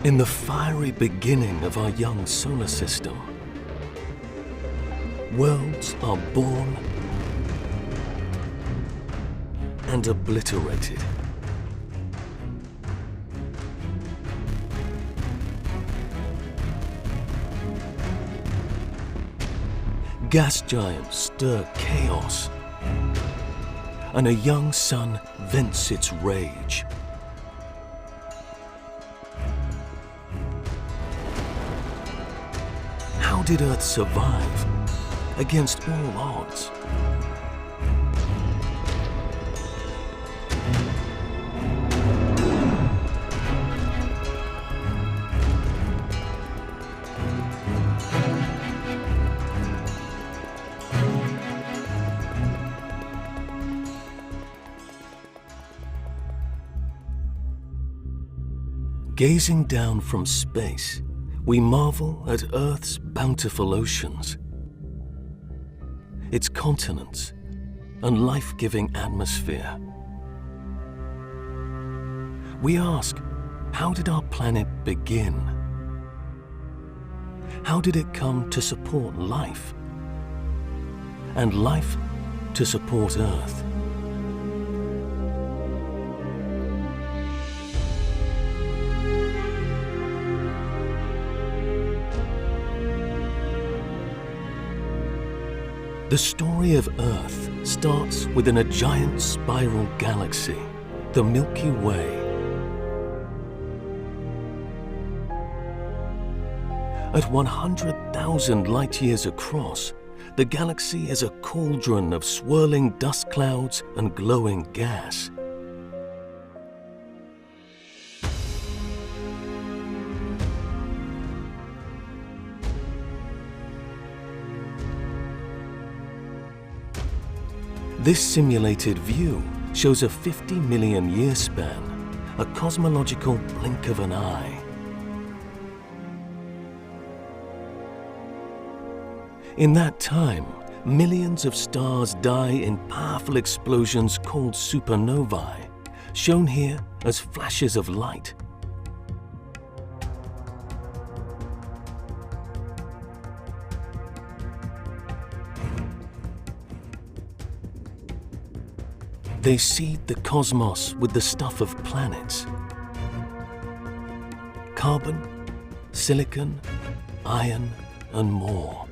In the fiery beginning of our young solar system, worlds are born and obliterated. Gas giants stir chaos, and a young sun vents its rage. How did Earth survive against all odds? Gazing down from space, we marvel at Earth's bountiful oceans, its continents, and life-giving atmosphere. We ask, how did our planet begin? How did it come to support life? And life to support Earth? The story of Earth starts within a giant spiral galaxy, the Milky Way. At 100,000 light-years across, the galaxy is a cauldron of swirling dust clouds and glowing gas. This simulated view shows a 50 million year span, a cosmological blink of an eye. In that time, millions of stars die in powerful explosions called supernovae, shown here as flashes of light. They seed the cosmos with the stuff of planets. Carbon, silicon, iron, and more.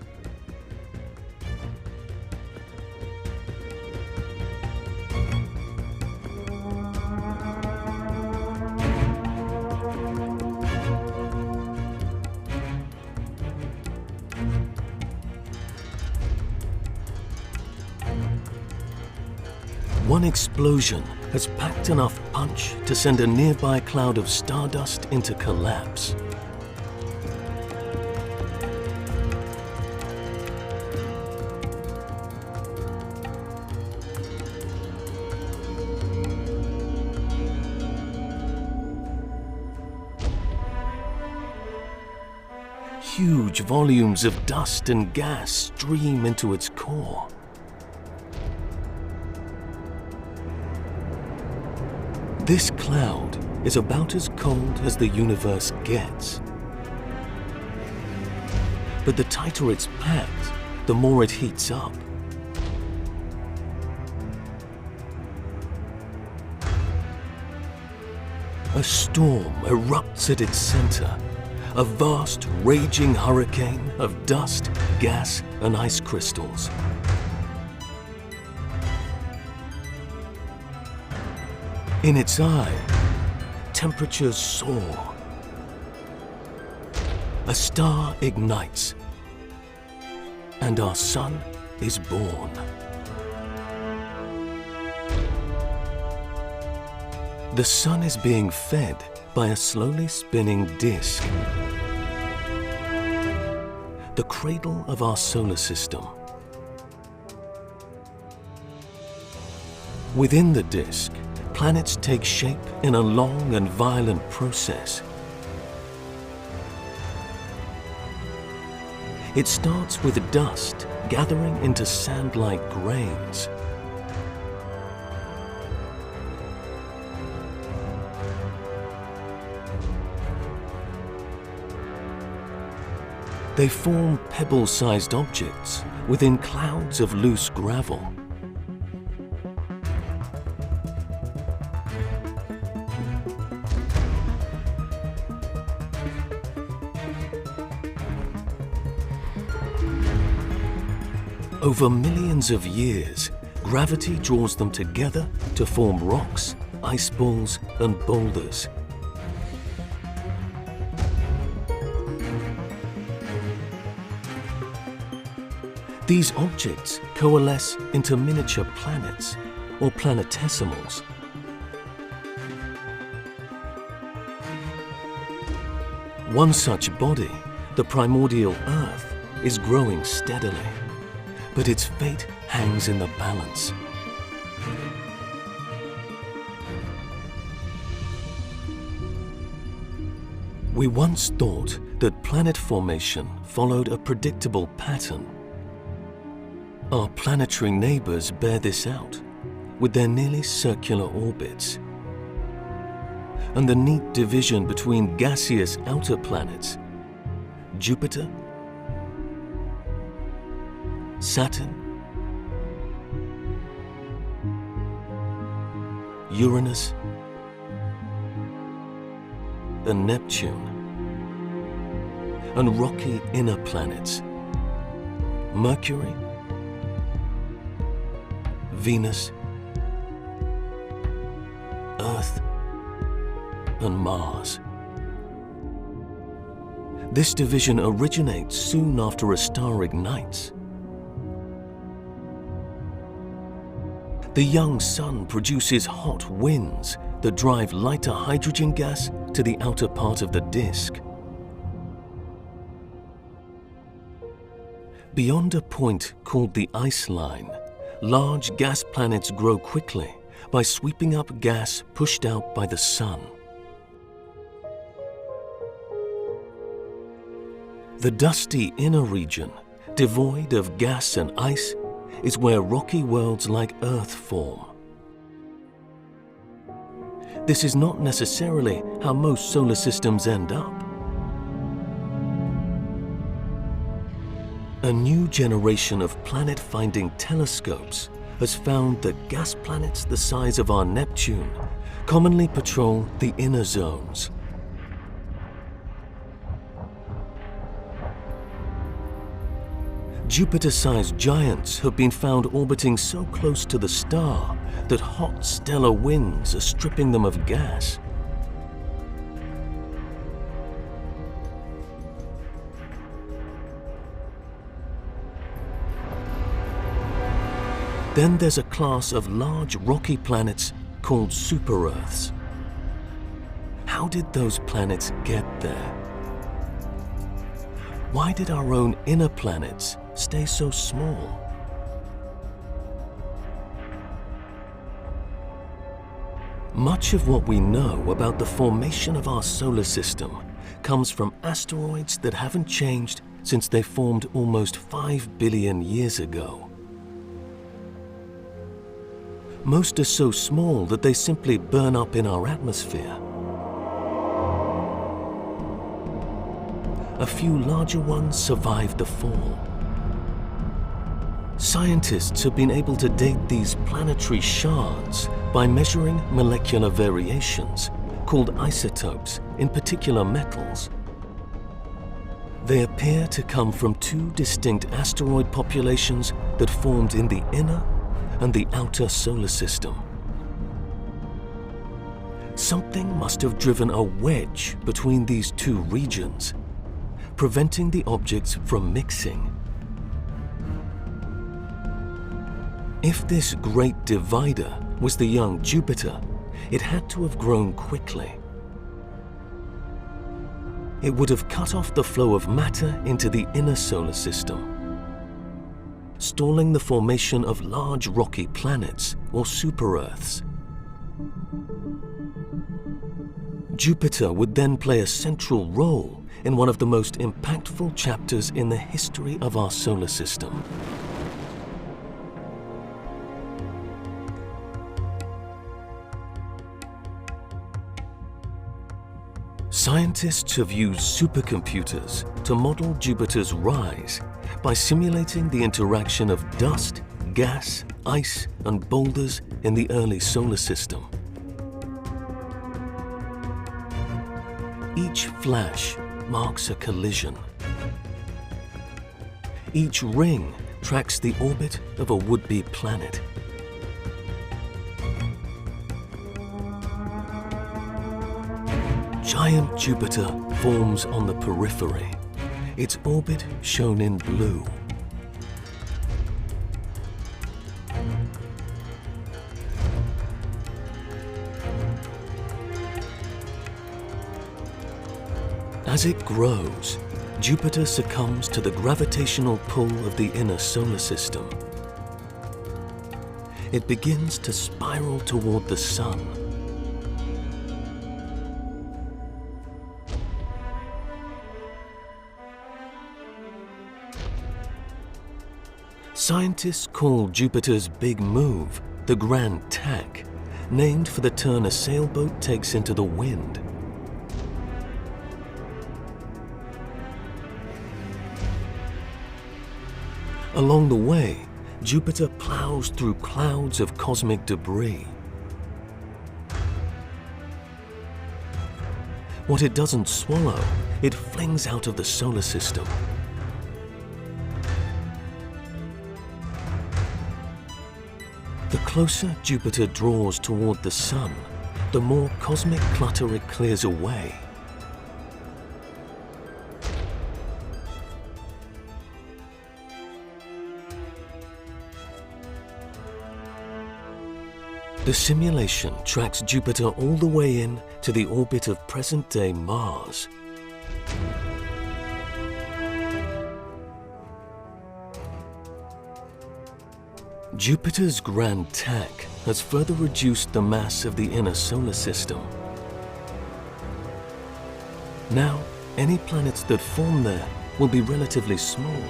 One explosion has packed enough punch to send a nearby cloud of stardust into collapse. Huge volumes of dust and gas stream into its core. This cloud is about as cold as the universe gets. But the tighter it's packed, the more it heats up. A storm erupts at its center, a vast, raging hurricane of dust, gas, and ice crystals. In its eye, temperatures soar. A star ignites, and our sun is born. The sun is being fed by a slowly spinning disk, the cradle of our solar system. Within the disk, planets take shape in a long and violent process. It starts with dust gathering into sand-like grains. They form pebble-sized objects within clouds of loose gravel. Over millions of years, gravity draws them together to form rocks, ice balls, and boulders. These objects coalesce into miniature planets or planetesimals. One such body, the primordial Earth, is growing steadily, but its fate hangs in the balance. We once thought that planet formation followed a predictable pattern. Our planetary neighbors bear this out with their nearly circular orbits. And the neat division between gaseous outer planets, Jupiter, Saturn, Uranus, and Neptune, and rocky inner planets, Mercury, Venus, Earth, and Mars. This division originates soon after a star ignites. The young sun produces hot winds that drive lighter hydrogen gas to the outer part of the disk. Beyond a point called the ice line, large gas planets grow quickly by sweeping up gas pushed out by the sun. The dusty inner region, devoid of gas and ice, is where rocky worlds like Earth form. This is not necessarily how most solar systems end up. A new generation of planet-finding telescopes has found that gas planets the size of our Neptune commonly patrol the inner zones. Jupiter-sized giants have been found orbiting so close to the star that hot stellar winds are stripping them of gas. Then there's a class of large rocky planets called super-Earths. How did those planets get there? Why did our own inner planets stay so small? Much of what we know about the formation of our solar system comes from asteroids that haven't changed since they formed almost 5 billion years ago. Most are so small that they simply burn up in our atmosphere. A few larger ones survived the fall. Scientists have been able to date these planetary shards by measuring molecular variations, called isotopes, in particular metals. They appear to come from two distinct asteroid populations that formed in the inner and the outer solar system. Something must have driven a wedge between these two regions, preventing the objects from mixing. If this great divider was the young Jupiter, it had to have grown quickly. It would have cut off the flow of matter into the inner solar system, stalling the formation of large rocky planets or super-Earths. Jupiter would then play a central role in one of the most impactful chapters in the history of our solar system. Scientists have used supercomputers to model Jupiter's rise by simulating the interaction of dust, gas, ice, and boulders in the early solar system. Each flash marks a collision. Each ring tracks the orbit of a would-be planet. Giant Jupiter forms on the periphery, its orbit shown in blue. As it grows, Jupiter succumbs to the gravitational pull of the inner solar system. It begins to spiral toward the Sun. Scientists call Jupiter's big move the Grand Tack, named for the turn a sailboat takes into the wind. Along the way, Jupiter plows through clouds of cosmic debris. What it doesn't swallow, it flings out of the solar system. The closer Jupiter draws toward the Sun, the more cosmic clutter it clears away. The simulation tracks Jupiter all the way in to the orbit of present-day Mars. Jupiter's Grand Tack has further reduced the mass of the inner solar system. Now, any planets that form there will be relatively small.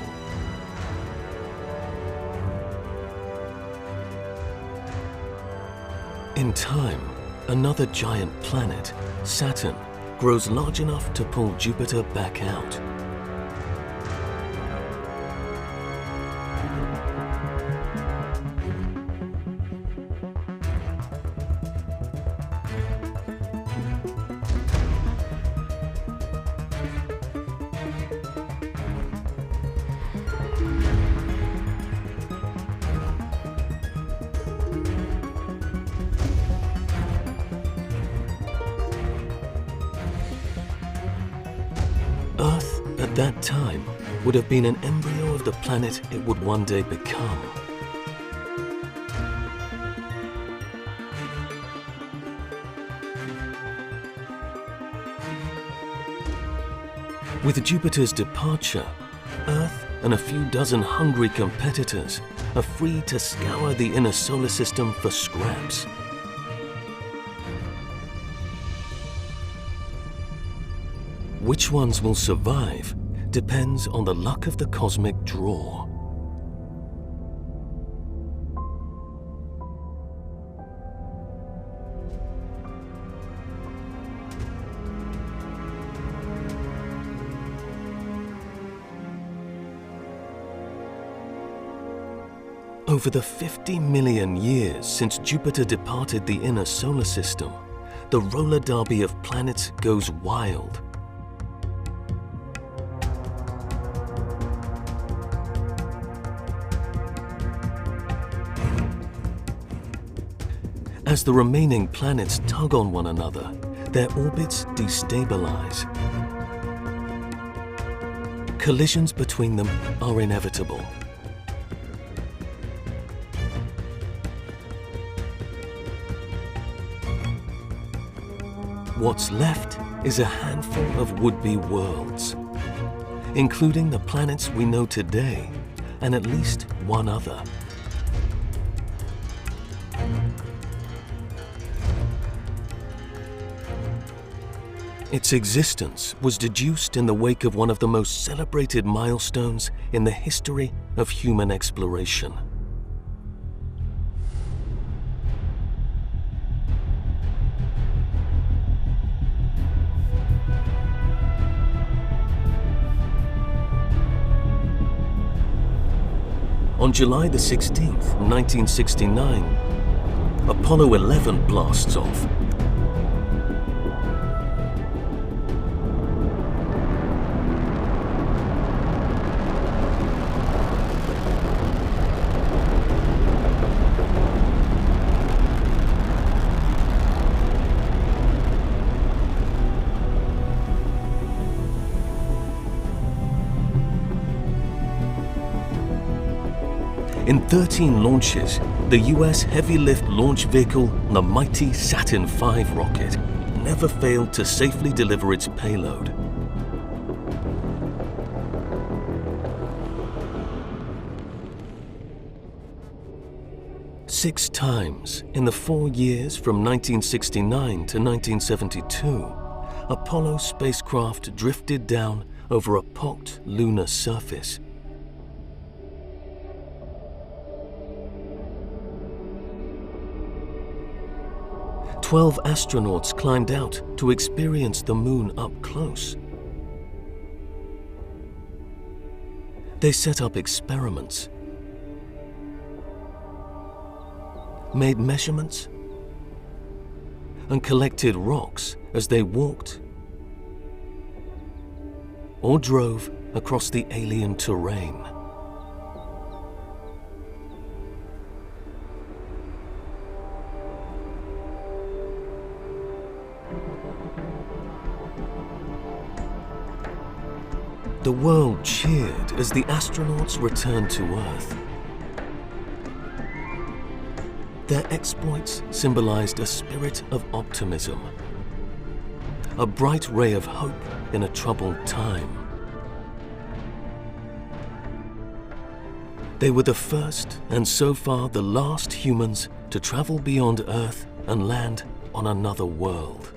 In time, another giant planet, Saturn, grows large enough to pull Jupiter back out. Earth, at that time, would have been an embryo of the planet it would one day become. With Jupiter's departure, Earth and a few dozen hungry competitors are free to scour the inner solar system for scraps. Which ones will survive depends on the luck of the cosmic draw. Over the 50 million years since Jupiter departed the inner solar system, the roller derby of planets goes wild. As the remaining planets tug on one another, their orbits destabilize. Collisions between them are inevitable. What's left is a handful of would-be worlds, including the planets we know today and at least one other. Its existence was deduced in the wake of one of the most celebrated milestones in the history of human exploration. On July the 16th, 1969, Apollo 11 blasts off. In 13 launches, the US heavy-lift launch vehicle, the mighty Saturn V rocket, never failed to safely deliver its payload. Six times in the 4 years from 1969 to 1972, Apollo spacecraft drifted down over a pocked lunar surface. Twelve astronauts climbed out to experience the moon up close. They set up experiments, made measurements, and collected rocks as they walked or drove across the alien terrain. The world cheered as the astronauts returned to Earth. Their exploits symbolized a spirit of optimism, a bright ray of hope in a troubled time. They were the first and so far the last humans to travel beyond Earth and land on another world.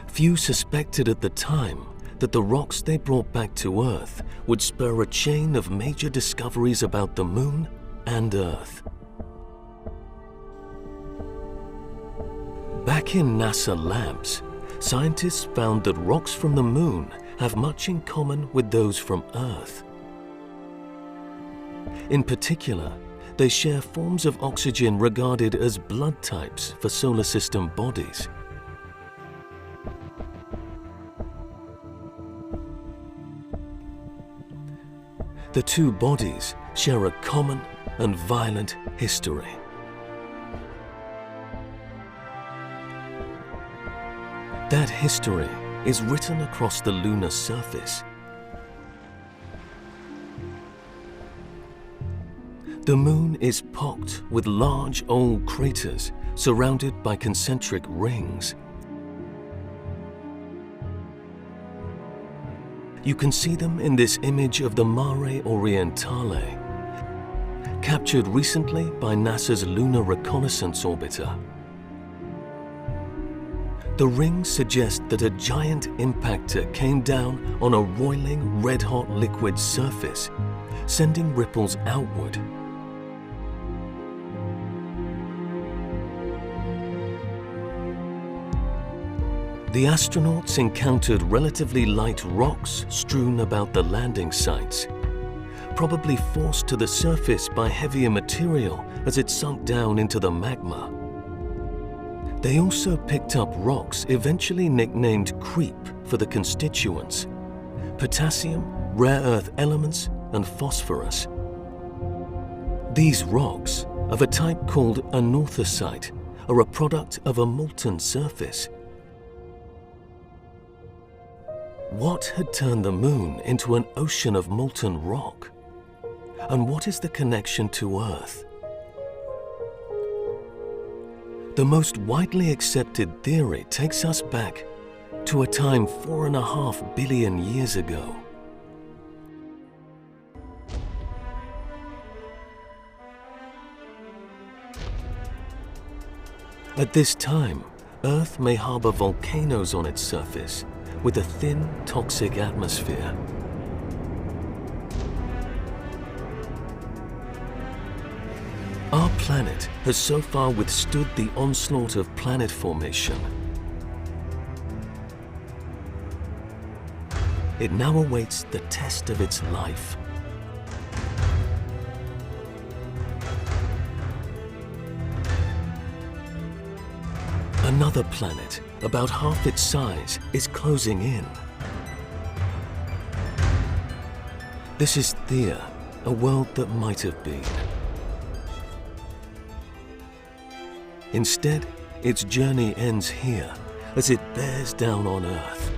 Few suspected at the time that the rocks they brought back to Earth would spur a chain of major discoveries about the Moon and Earth. Back in NASA labs, scientists found that rocks from the Moon have much in common with those from Earth. In particular, they share forms of oxygen regarded as blood types for solar system bodies. The two bodies share a common and violent history. That history is written across the lunar surface. The Moon is pocked with large old craters surrounded by concentric rings. You can see them in this image of the Mare Orientale, captured recently by NASA's Lunar Reconnaissance Orbiter. The rings suggest that a giant impactor came down on a roiling red-hot liquid surface, sending ripples outward. The astronauts encountered relatively light rocks strewn about the landing sites, probably forced to the surface by heavier material as it sunk down into the magma. They also picked up rocks eventually nicknamed creep for the constituents: potassium, rare earth elements, and phosphorus. These rocks, of a type called anorthosite, are a product of a molten surface. What had turned the Moon into an ocean of molten rock? And what is the connection to Earth? The most widely accepted theory takes us back to a time 4.5 billion years ago. At this time, Earth may harbor volcanoes on its surface with a thin, toxic atmosphere. Our planet has so far withstood the onslaught of planet formation. it now awaits the test of its life. Another planet, about half its size, is closing in. This is Thea, a world that might have been. Instead, its journey ends here as it bears down on Earth.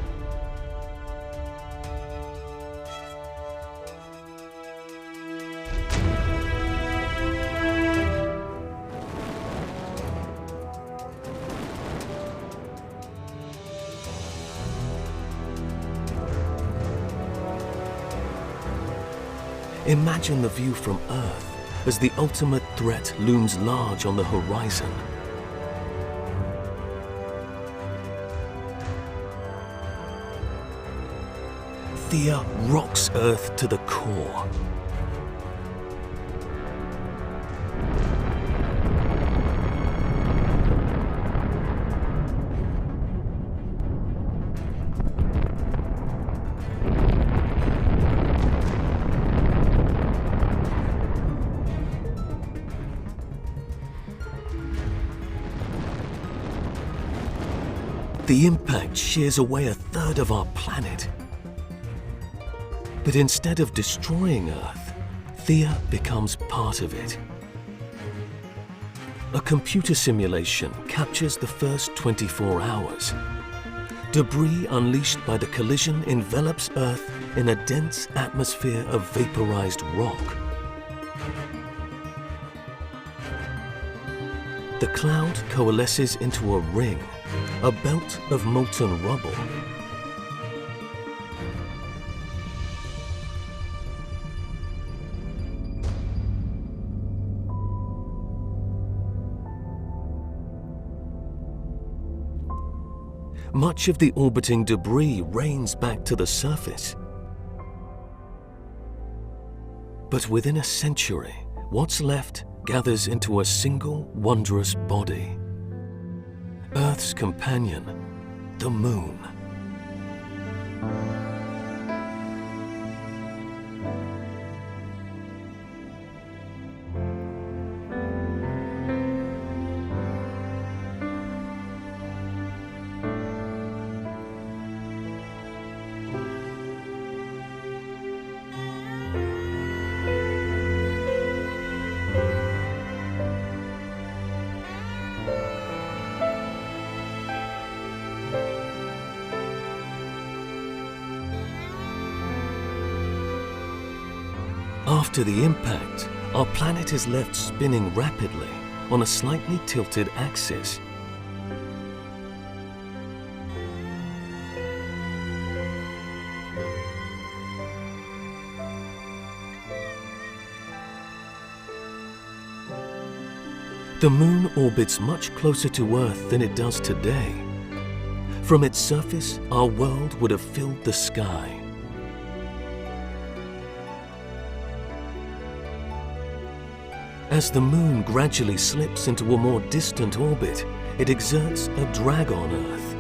Imagine the view from Earth as the ultimate threat looms large on the horizon. Thea rocks Earth to the core. The impact shears away a third of our planet. But instead of destroying Earth, Thea becomes part of it. A computer simulation captures the first 24 hours. Debris unleashed by the collision envelops Earth in a dense atmosphere of vaporized rock. The cloud coalesces into a ring, a belt of molten rubble. Much of the orbiting debris rains back to the surface. But within a century, what's left gathers into a single wondrous body. Earth's companion, the Moon. After the impact, our planet is left spinning rapidly on a slightly tilted axis. The Moon orbits much closer to Earth than it does today. From its surface, our world would have filled the sky. As the Moon gradually slips into a more distant orbit, it exerts a drag on Earth.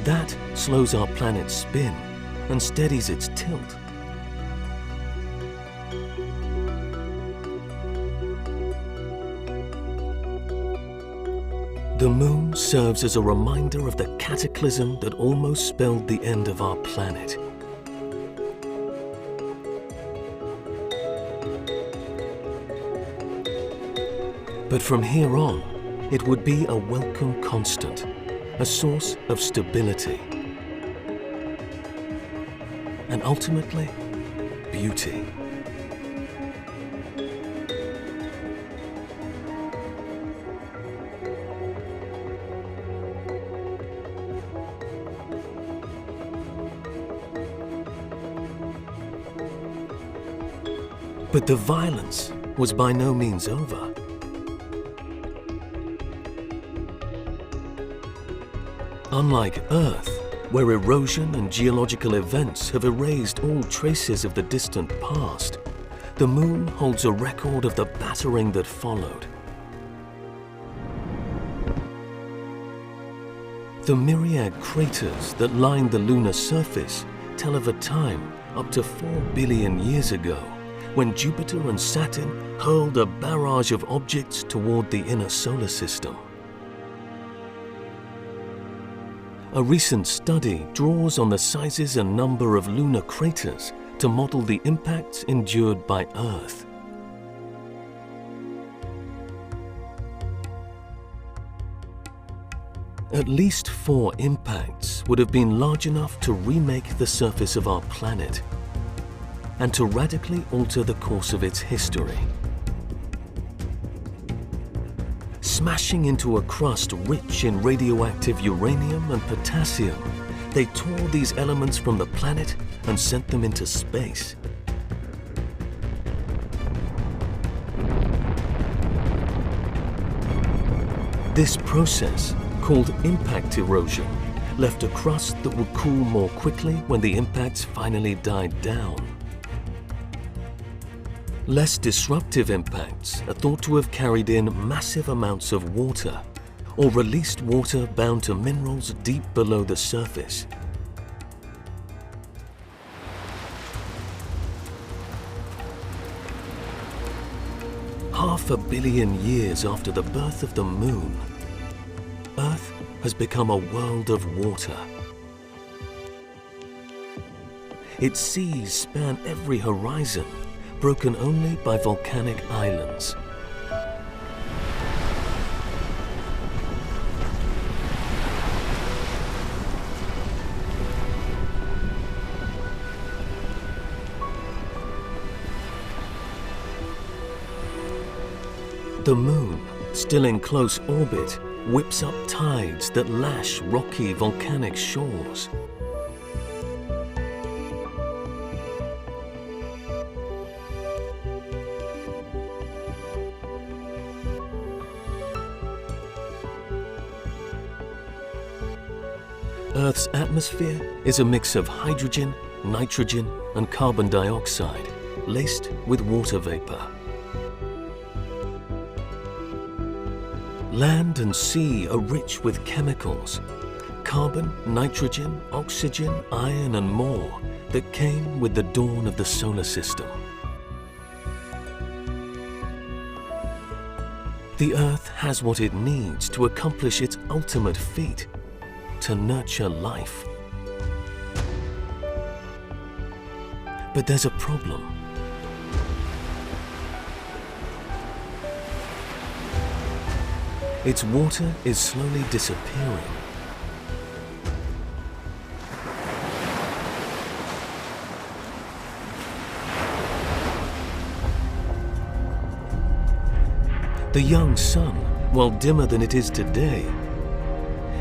That slows our planet's spin and steadies its tilt. The Moon serves as a reminder of the cataclysm that almost spelled the end of our planet. But from here on, it would be a welcome constant, a source of stability, and ultimately, beauty. But the violence was by no means over. Unlike Earth, where erosion and geological events have erased all traces of the distant past, the Moon holds a record of the battering that followed. The myriad craters that line the lunar surface tell of a time up to 4 billion years ago when Jupiter and Saturn hurled a barrage of objects toward the inner solar system. A recent study draws on the sizes and number of lunar craters to model the impacts endured by Earth. At least 4 impacts would have been large enough to remake the surface of our planet and to radically alter the course of its history. Smashing into a crust rich in radioactive uranium and potassium, they tore these elements from the planet and sent them into space. This process, called impact erosion, left a crust that would cool more quickly when the impacts finally died down. Less disruptive impacts are thought to have carried in massive amounts of water or released water bound to minerals deep below the surface. Half a billion years after the birth of the Moon, Earth has become a world of water. Its seas span every horizon, broken only by volcanic islands. The Moon, still in close orbit, whips up tides that lash rocky volcanic shores. Earth's atmosphere is a mix of hydrogen, nitrogen, and carbon dioxide, laced with water vapor. Land and sea are rich with chemicals, carbon, nitrogen, oxygen, iron, and more that came with the dawn of the solar system. The Earth has what it needs to accomplish its ultimate feat, to nurture life. But there's a problem. Its water is slowly disappearing. The young sun, while dimmer than it is today,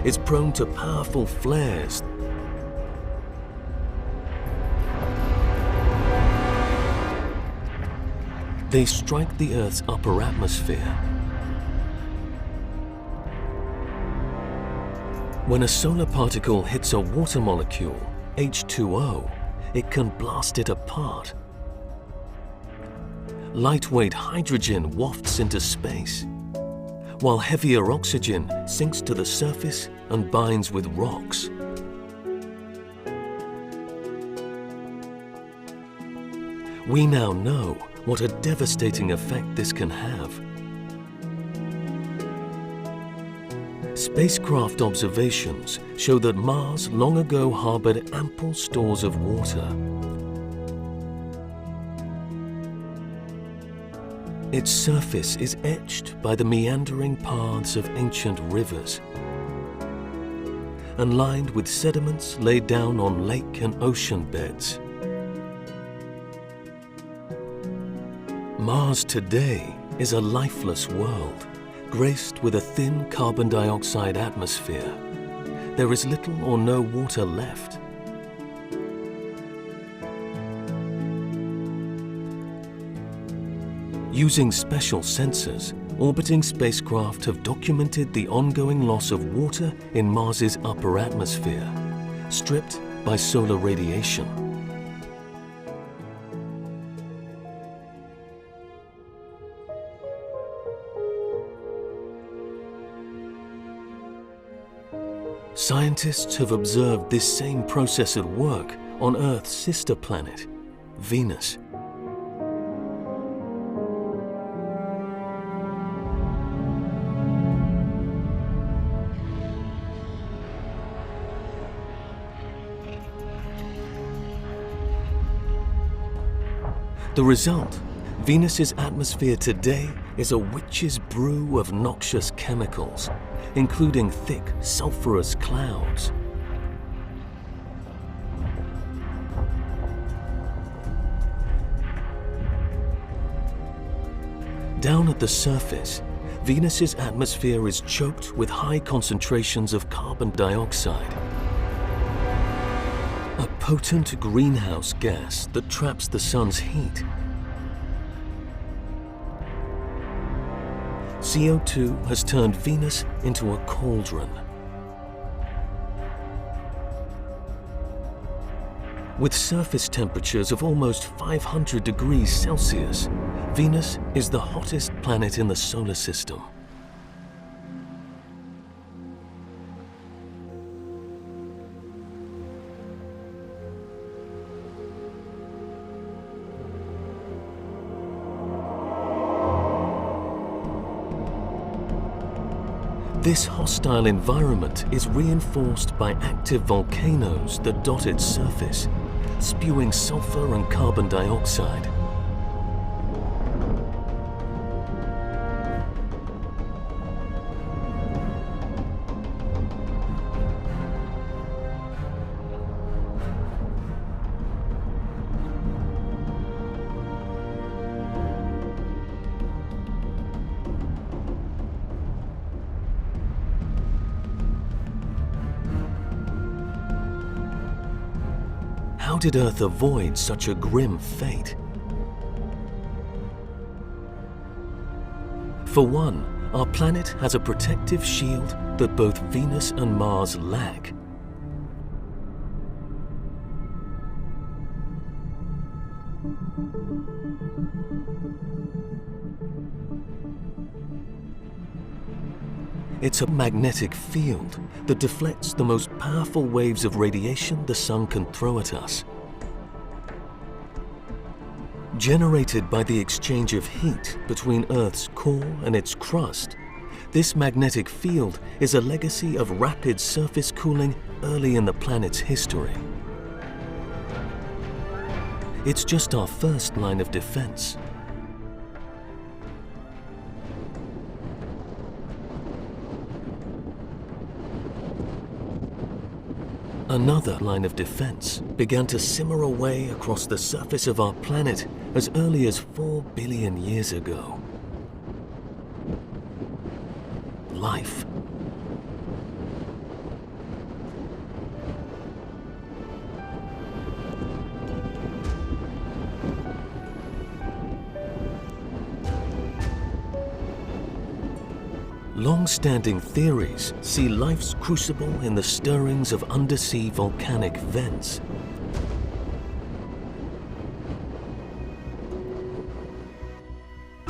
is prone to powerful flares. They strike the Earth's upper atmosphere. When a solar particle hits a water molecule, H2O, it can blast it apart. Lightweight hydrogen wafts into space, while heavier oxygen sinks to the surface and binds with rocks. We now know what a devastating effect this can have. Spacecraft observations show that Mars long ago harbored ample stores of water. Its surface is etched by the meandering paths of ancient rivers and lined with sediments laid down on lake and ocean beds. Mars today is a lifeless world, graced with a thin carbon dioxide atmosphere. There is little or no water left. Using special sensors, orbiting spacecraft have documented the ongoing loss of water in Mars's upper atmosphere, stripped by solar radiation. Scientists have observed this same process at work on Earth's sister planet, Venus. The result, Venus's atmosphere today is a witch's brew of noxious chemicals, including thick, sulfurous clouds. Down at the surface, Venus's atmosphere is choked with high concentrations of carbon dioxide, a potent greenhouse gas that traps the sun's heat. CO2 has turned Venus into a cauldron. With surface temperatures of almost 500 degrees Celsius, Venus is the hottest planet in the solar system. This hostile environment is reinforced by active volcanoes that dot its surface, spewing sulfur and carbon dioxide. How did Earth avoid such a grim fate? For one, our planet has a protective shield that both Venus and Mars lack. It's a magnetic field that deflects the most powerful waves of radiation the sun can throw at us. Generated by the exchange of heat between Earth's core and its crust, this magnetic field is a legacy of rapid surface cooling early in the planet's history. It's just our first line of defense. Another line of defense began to simmer away across the surface of our planet as early as 4 billion years ago. Life. Long-standing theories see life's crucible in the stirrings of undersea volcanic vents.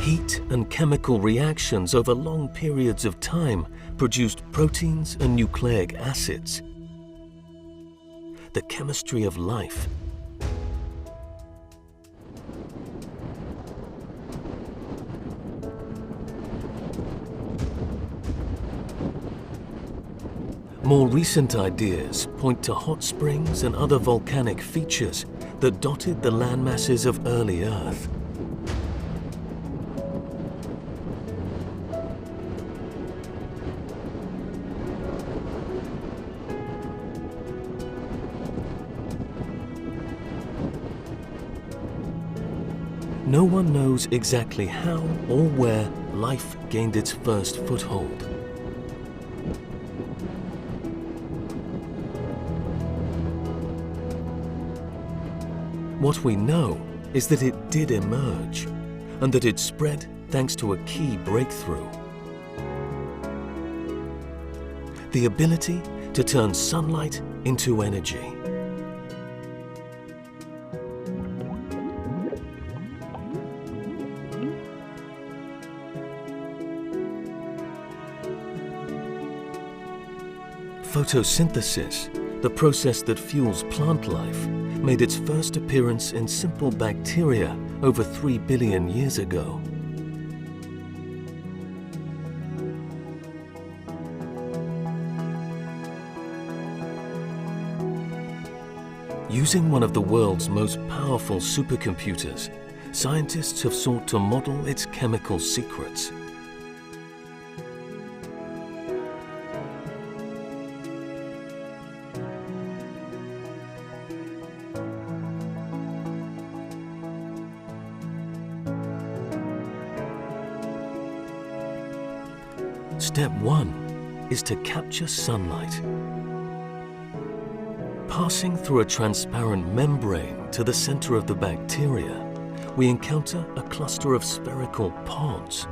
Heat and chemical reactions over long periods of time produced proteins and nucleic acids. The chemistry of life. More recent ideas point to hot springs and other volcanic features that dotted the landmasses of early Earth. No one knows exactly how or where life gained its first foothold. What we know is that it did emerge, and that it spread thanks to a key breakthrough. The ability to turn sunlight into energy. Photosynthesis, the process that fuels plant life, made its first appearance in simple bacteria over 3 billion years ago. Using one of the world's most powerful supercomputers, scientists have sought to model its chemical secrets. Step 1 is to capture sunlight. Passing through a transparent membrane to the center of the bacteria, we encounter a cluster of spherical pods.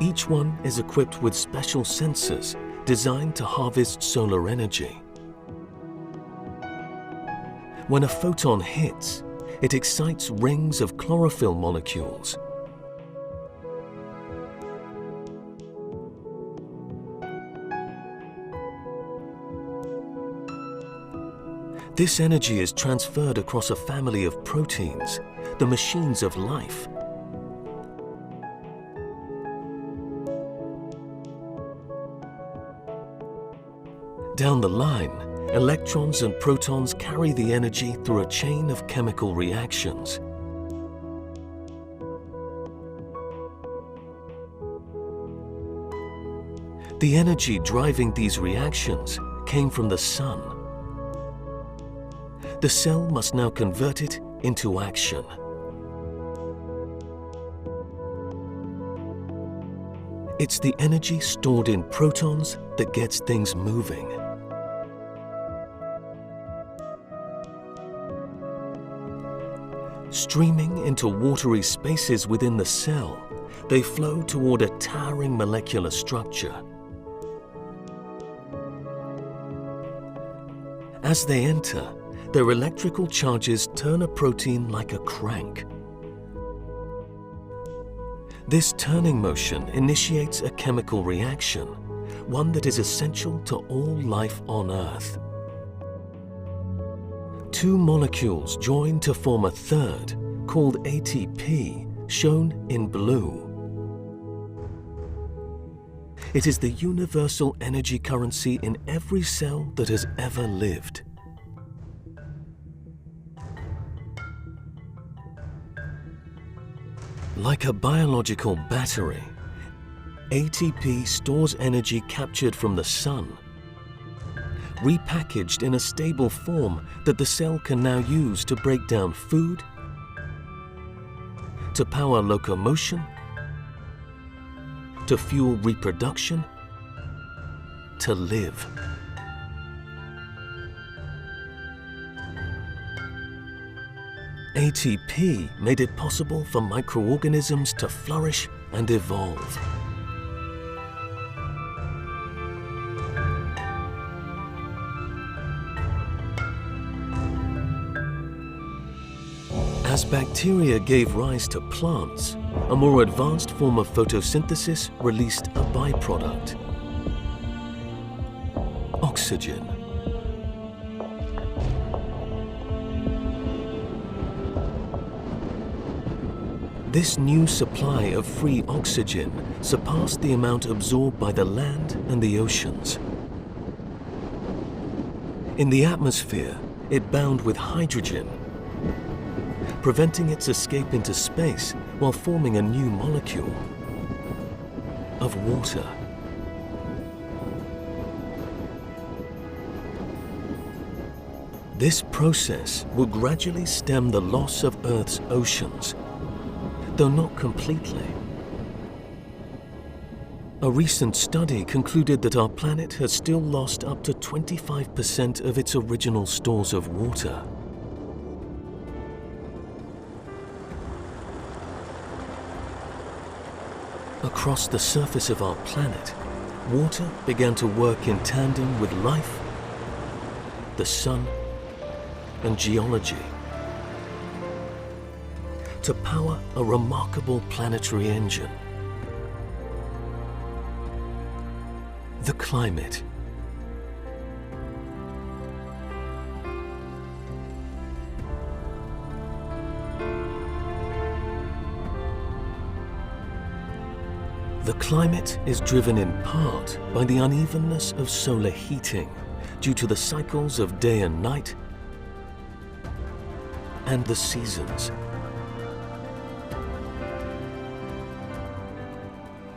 Each one is equipped with special sensors designed to harvest solar energy. When a photon hits, it excites rings of chlorophyll molecules. This energy is transferred across a family of proteins, the machines of life. Down the line, electrons and protons carry the energy through a chain of chemical reactions. The energy driving these reactions came from the sun. The cell must now convert it into action. It's the energy stored in protons that gets things moving. Streaming into watery spaces within the cell, they flow toward a towering molecular structure. As they enter, their electrical charges turn a protein like a crank. This turning motion initiates a chemical reaction, one that is essential to all life on Earth. Two molecules join to form a third, called ATP, shown in blue. It is the universal energy currency in every cell that has ever lived. Like a biological battery, ATP stores energy captured from the sun, repackaged in a stable form that the cell can now use to break down food, to power locomotion, to fuel reproduction, to live. ATP made it possible for microorganisms to flourish and evolve. As bacteria gave rise to plants, a more advanced form of photosynthesis released a byproduct: oxygen. This new supply of free oxygen surpassed the amount absorbed by the land and the oceans. In the atmosphere, it bound with hydrogen, preventing its escape into space while forming a new molecule of water. This process will gradually stem the loss of Earth's oceans, though not completely. A recent study concluded that our planet has still lost up to 25% of its original stores of water. Across the surface of our planet, water began to work in tandem with life, the sun, and geology, to power a remarkable planetary engine. The climate. The climate is driven in part by the unevenness of solar heating due to the cycles of day and night and the seasons.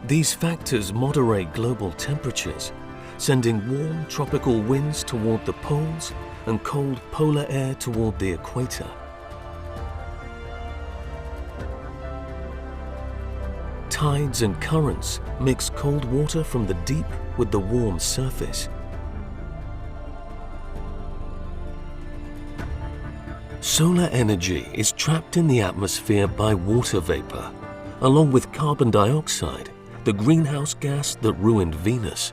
These factors moderate global temperatures, sending warm tropical winds toward the poles and cold polar air toward the equator. Tides and currents mix cold water from the deep with the warm surface. Solar energy is trapped in the atmosphere by water vapor, along with carbon dioxide, the greenhouse gas that ruined Venus.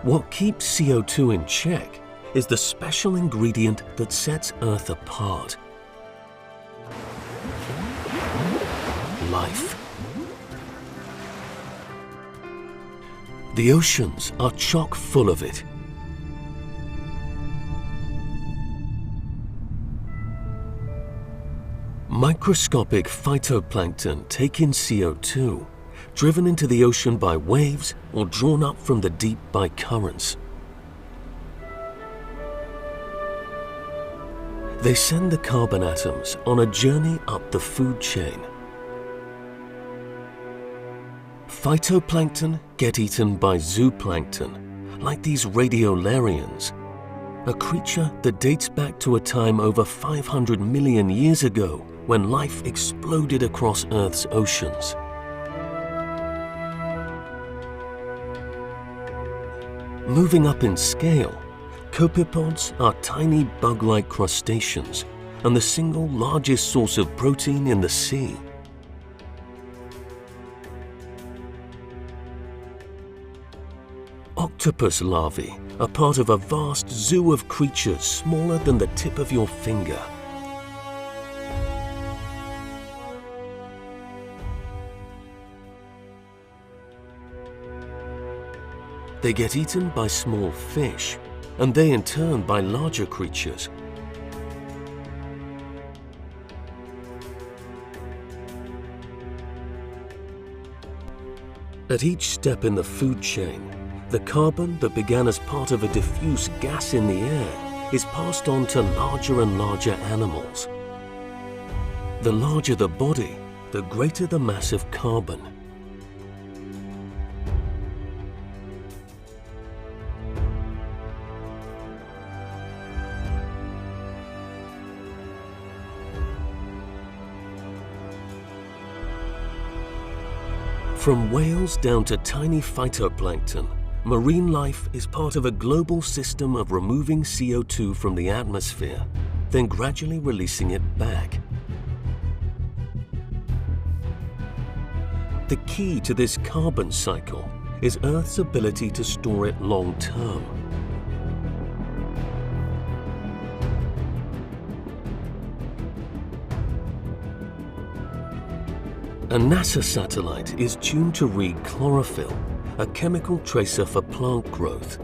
What keeps CO2 in check is the special ingredient that sets Earth apart: life. The oceans are chock full of it. Microscopic phytoplankton take in CO2, driven into the ocean by waves or drawn up from the deep by currents. They send the carbon atoms on a journey up the food chain. Phytoplankton get eaten by zooplankton, like these radiolarians, a creature that dates back to a time over 500 million years ago when life exploded across Earth's oceans. Moving up in scale, copepods are tiny bug-like crustaceans and the single largest source of protein in the sea. Octopus larvae are part of a vast zoo of creatures smaller than the tip of your finger. They get eaten by small fish, and they in turn by larger creatures. At each step in the food chain, the carbon that began as part of a diffuse gas in the air is passed on to larger and larger animals. The larger the body, the greater the mass of carbon. From whales down to tiny phytoplankton, marine life is part of a global system of removing CO2 from the atmosphere, then gradually releasing it back. The key to this carbon cycle is Earth's ability to store it long term. A NASA satellite is tuned to read chlorophyll, a chemical tracer for plant growth.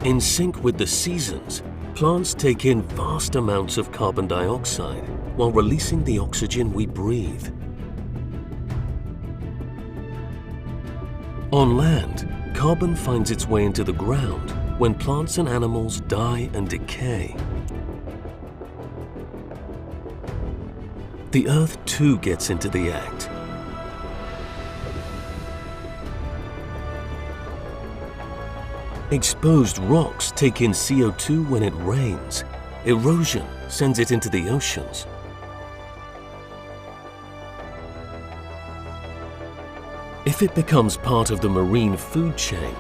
In sync with the seasons, plants take in vast amounts of carbon dioxide while releasing the oxygen we breathe. On land, carbon finds its way into the ground when plants and animals die and decay. The Earth too gets into the act. Exposed rocks take in CO2 when it rains. Erosion sends it into the oceans. If it becomes part of the marine food chain,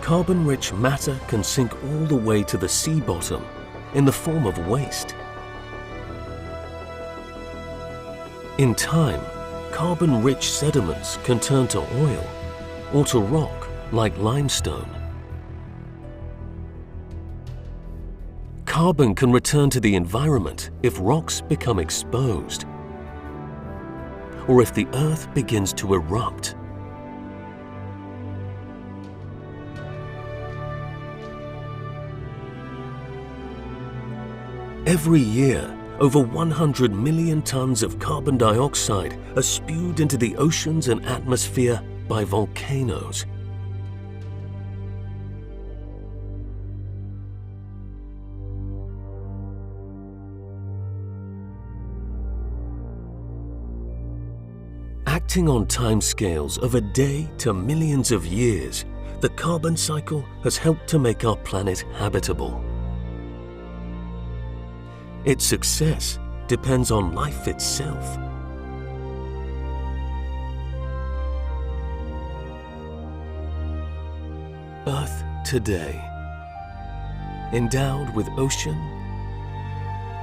carbon-rich matter can sink all the way to the sea bottom in the form of waste. In time, carbon-rich sediments can turn to oil or to rock like limestone. Carbon can return to the environment if rocks become exposed or if the Earth begins to erupt. Every year, over 100 million tons of carbon dioxide are spewed into the oceans and atmosphere by volcanoes. Acting on timescales of a day to millions of years, the carbon cycle has helped to make our planet habitable. Its success depends on life itself. Earth today, endowed with ocean,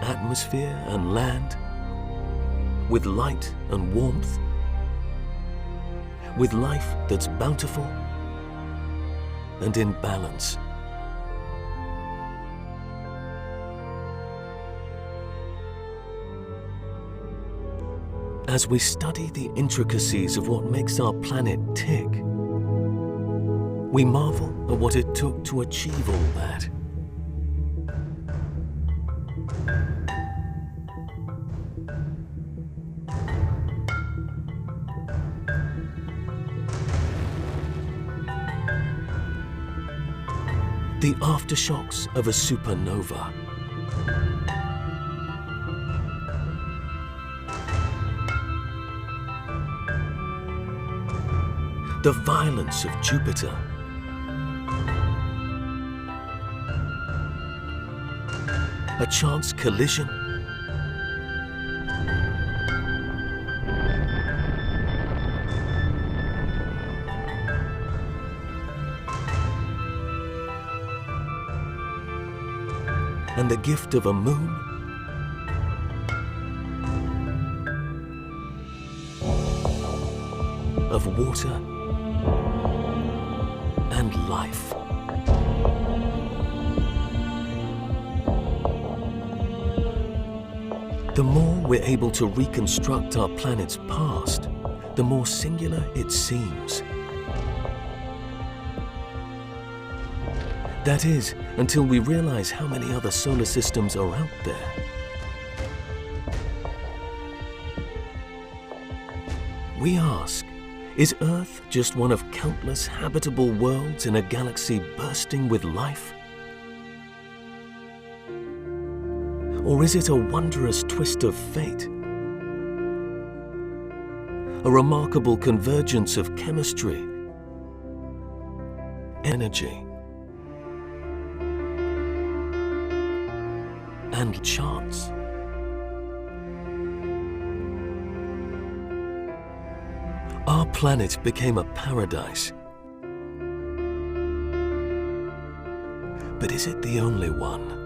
atmosphere and land, with light and warmth, with life that's bountiful and in balance. As we study the intricacies of what makes our planet tick, we marvel at what it took to achieve all that. The aftershocks of a supernova. The violence of Jupiter. A chance collision. And the gift of a moon. Of water and life. The more we're able to reconstruct our planet's past, the more singular it seems. That is, until we realize how many other solar systems are out there. We ask, is Earth just one of countless habitable worlds in a galaxy bursting with life? Or is it a wondrous twist of fate? A remarkable convergence of chemistry, energy, and chance? Our planet became a paradise. But is it the only one?